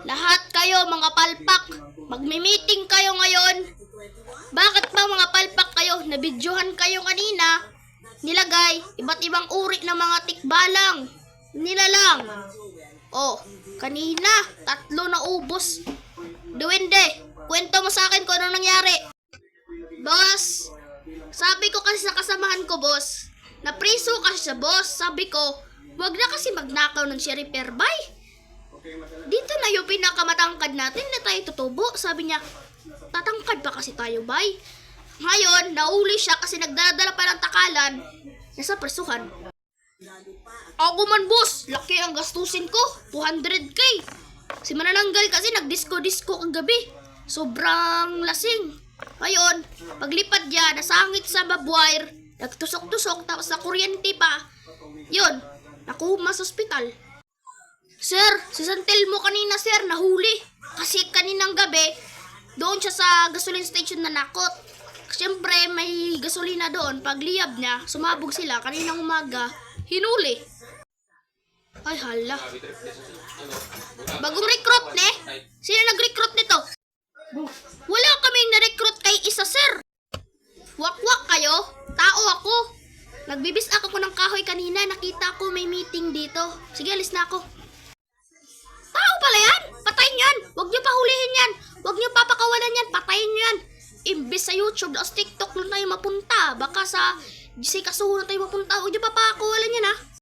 Lahat kayo mga palpak, magmi-meeting kayo ngayon. Bakit ba mga palpak kayo? Nabidyohan kayo kanina. Nilagay, iba't ibang uri ng mga tikbalang. Nilalang. Oh, kanina, 3 na ubos. Duwende, kwento mo sa akin kung ano nangyari. Boss, sabi ko kasi sa kasamahan ko, boss, napriso kasi sa boss. Sabi ko, wag na kasi magnakaw ng sheriff bay. Dito na yung pinakamatangkad natin na tayo tutubo. Sabi niya, tatangkad pa kasi tayo, bay. Ngayon, nauli siya kasi nagdala pa ng takalan. Nasa presuhan. Ako man, boss, laki ang gastusin ko, 200k. Si Manananggal kasi nagdisco-disco kagabi. Sobrang lasing. Ngayon, paglipad niya, nasangit sa barbwire, nagtusok-tusok, tapos na kuryente pa. Yun, nakuma sa ospital. Sir, si Santelmo kanina, sir, nahuli. Kasi kaninang gabi, doon siya sa gasoline station na nakot. Siyempre, may gasolina doon. Pag liyab niya, sumabog sila. Kaninang umaga, hinuli. Ay, hala. Bagong recruit, ne? Sino nag-recruit nito? Wala kaming na-recruit kay isa, sir. Wak-wak kayo? Tao ako. Nagbibis ako ng kahoy kanina. Nakita ko may meeting dito. Sige, alis na ako. Tao pala yan? Patayin yan. Huwag niyo pahulihin yan. Huwag niyo papakawalan yan. Patayin niyo yan. Imbis sa YouTube o TikTok lang tayo mapunta. Baka sa Kasuho na tayo mapunta. Huwag niyo papakawalan yan, ha?